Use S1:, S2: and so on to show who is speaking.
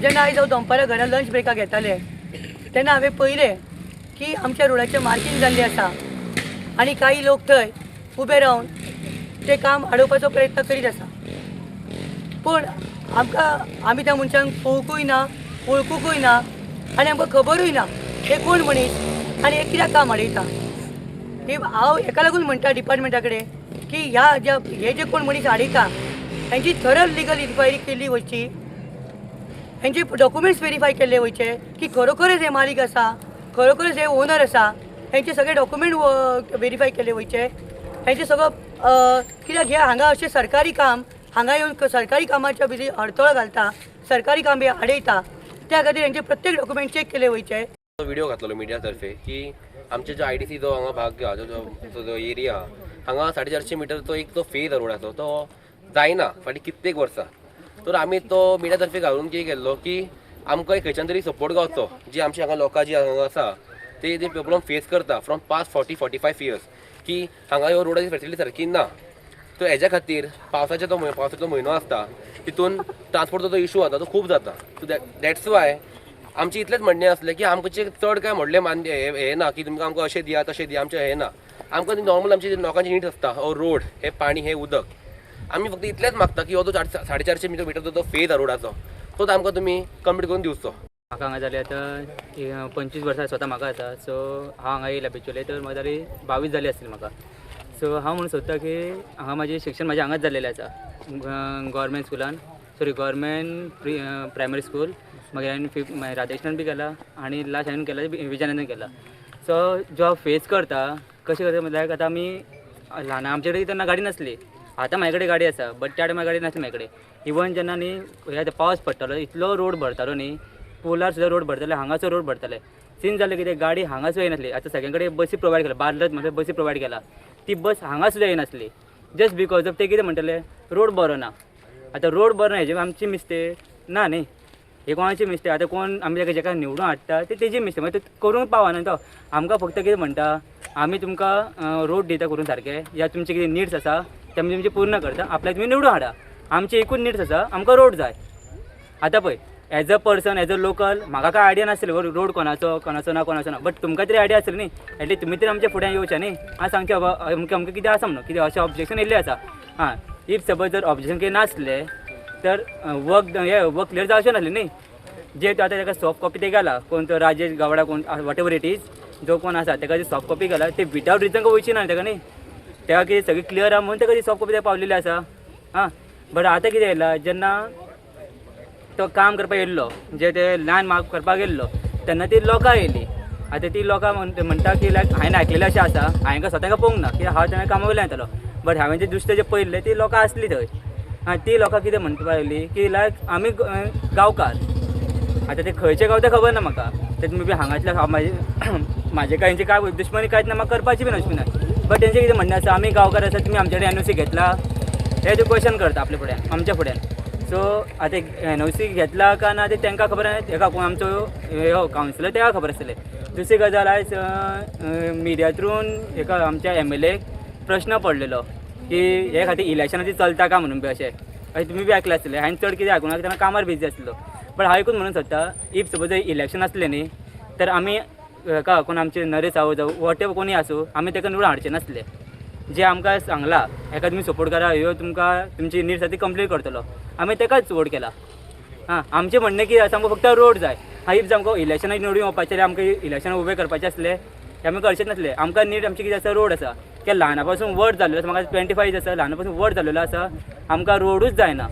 S1: जेन्ना आयज हांव दनपारां घरा लंच ब्रेकाक येताले तेन्ना हांवें पळयलें की आमच्या रोडाचें मार्किंग जाल्लें आसा आनी काही लोक थंय उबे रावन तें काम आडोवपाचो प्रयत्न करीत आसा। पूण आमी त्या मनशांक पळोवंकूय ना, वळखूंकूय ना आनी आमकां खबरूय ना हे कोण मनीस आनी हे कित्याक काम आडयता। हांव हेका लागून म्हणटा डिपार्टमेंटा कडेन की हे जे कोण मनीस आडयता हेंची थरल लिगल इन्क्वायरी केल्ली वयची, हेंचे डॉक्युमेंट्स व्हेरीफाय केल्ले वयचे की खरोखरच हे मालीक आसा, खरोखरच हे ओनर आसा, हेंचे सगळे डॉक्युमेंट व्हेरीफाय केल्ले वयचे। हेंचे सगळो कित्याक हे हांगा अशें सरकारी काम हांगा येवन सरकारी कामाच्या भितर अडथळो घालता, सरकारी काम हे आडयता, त्या खातीर हेंचे प्रत्येक डॉक्युमेंट चेक केले वयचे।
S2: व्हिडिओ घातलो मिडिया तर्फे की आमचे जो IDC जो हांगा भाग जो एरिया हांगा 450 मिटर एक फेज रोड आसा तो जायना फाटीं कित्येक वर्सां। तर आमी तो मिडिया तर्फे घालून कितें केल्लो की आमकां खंयच्यान तरी सपोर्ट गावचो, जी आमची हांगा लोकां जी हांगा आसा ते प्रॉब्लम फेस करता फ्रॉम पास्ट 40-45 इयर्स की हांगा ह्यो रोडाची फॅसिलिटी सारकी ना। तो हेज्या खातीर पावसाचो म्हयनो आसता तितून ट्रान्सपोर्टचो जो इशू जाता तो खूब जाता। सो दॅट्स वाय आमचे इतलेंच म्हणणें असलें की आमचे चड काय व्हडलें हें ना की तुमकां आमकां अशें दिया तशें दिया, आमचें हें ना। आमकां नॉर्मल आमची लोकांची नीड आसता हो रोड, हे पाणी, हे उदक। आमी फक्त इतलेंच मागता की हो जो 450 मिटर जो फेज हा रोडाचो तोच आमकां तुमी कंप्लीट करून दिवचो।
S3: म्हाका हांगा जाली आतां 25 वर्सां स्वता म्हाका आसा। सो हांव हांगा येयला बिचोले तर म्हाका जाली 22 जाली आसली म्हाका। सो हांव म्हणून सोदता की हांगा म्हाजें शिक्षण हांगाच जाल्लेलें आसा गव्हर्मेंट स्कुलान, गव्हर्मेंट प्रायमरी स्कूल, मागीर हांवें राधेकृष्णान बी केला आनी लास्ट हांवें केला विजयानंदान केला। सो जो फेस करता कशें करता म्हटल्यार आतां आमी ल्हान आमचे कडेन तेन्ना गाडी नासली, आतां म्हाजे कडेन गाडी आसा बट त्या टायमार गाडी नासली म्हाजे कडेन। इवन जेन्ना न्ही हे पावस पडटालो इतलो रोड भरतालो न्ही, पोलार सुद्दां रोड भरताले, हांगासर रोड भरताले। सीन जालें कितें गाडी हांगासर येनासली। आतां सगळ्यां कडेन बसी प्रोवायड केला, बार्लत म्हणजे बसी प्रोवायड केला, ती बस हांगा सुद्दां येनासली जस्ट बिकॉज ऑफ ते कितें म्हणटाले रोड बरो ना। आतां रोड बरो ना हेजे आमची मिस्टेक ना न्ही, हे कोणाची मिस्टेक। आतां कोण आमी जेका निवडून हाडटा ते तेजी मिस्टेक, मागीर ते करूंक पावना तो। आमकां फक्त कितें म्हणटा आमी तुमकां रोड दिता करून सारके, या तुमचे कितें निड्स आसा ते आमी तुमचे पूर्ण करता, आपल्याक तुमी निवडून हाडा। आमचे एकूच निड्स आसा, आमकां रोड जाय। आतां पळय as a person, as a local म्हाका काय आयडिया नासलो रोड कोणाचो ना, बट तुमकां तरी आयडिया आसली न्ही, एटलीस्ट तुमी तरी आमच्या फुड्यान येवचें न्ही। हांव सांगचें अमकें कितें आसा म्हणून, कितें अशें ऑब्जेक्शन येयल्लें आसा। हां, इफ सपोज जर ऑब्जेक्शन कितें नासलें तर वर्क क्लियर जावचें नासलें न्ही। जे आतां ताका सॉफ्ट कॉपी ते गेला, कोण तो राजेश गावडा कोण वॉट एवर इट इज, जो कोण आसा ताका जी सॉफ्ट कॉपी गेला ते विदावट रिजन वयची ना ताका न्ही, तेका कितें सगळी क्लियर आहा म्हणून ताका ती सॉफ्ट कॉपी पावलेली आसा। हां, बट आतां कितें येयला जेन्ना तो काम करपाक येयल्लो, जे ते लँड मार्क करपाक येयल्लो तेन्ना ती लोकां येयली। आतां ती लोकां म्हणटा की लायक हांवें आयकलेलें अशें आसा, हांवें स्वताक पळोवंक ना की हांव तेन्ना कामा वयल्यान येतालो, बट हांवें जे दुसरे जे पळयल्ले ती लोकां आसली थंय। हां, ती लोकां कितें म्हणपाक येयली की लायक आमी गांवकार, आतां ते खंयचे गांव तें खबर ना म्हाका, ते मे बी हांगातल्या म्हाजे काय हेंची काय दुश्मनी कांयच ना, म्हाका करपाची बीन अशें ना, बट तेंचें कितें म्हणणें आसा आमी गांवकार आसा तुमी आमचे कडेन NOC घेतला, हे ते क्वेश्चन करता आपल्या फुड्यान, आमच्या फुड्यान। सो आतां NOC घेतला काय ना ते तांकां खबर ना, हेका कोण आमचो कावन्सिलर तेका खबर आसतलें। दुसरी गजाल आयज मिडिया थ्रून हेका आमच्या MLA प्रश्न पडलेलो की हे खातीर इलेक्शनाची चलता काय म्हणून बी अशें तुमी बी आयकलें आसतलें। हांवें चड कितें आयकूंक ना तेन्ना कामार बिजी आसलो, बट हांव एकूच म्हणून सोदता इफ सपोज इलेक्शन आसलें न्ही तर आमी हेका कोण आमचे नरेश सावंत जावं वॉट एवर कोणी आसूं आमी ताका निवडून हाडचें नासलें। जे आमकां सांगला हेका तुमी सपोर्ट करा, ह्यो तुमकां तुमची नीड्स आसा ती कंप्लीट करतलो, आमी ताकाच वोट केला। हां, आमचें म्हणणें कितें आसा आमकां फक्त रोड जाय। हां, इफ आमकां इलेक्शनाक निवडून येवपाचें आमकां इलेक्शन उबें करपाचें आसलें तें आमी करचें नासलें। आमकां नीड आमची कितें आसा रोड आसा, की ल्हाना पासून व्हड जाल्लो आसा, म्हाका 25 आसा ल्हाना पासून व्हड जाल्लो आसा, आमकां रोडूच जायना।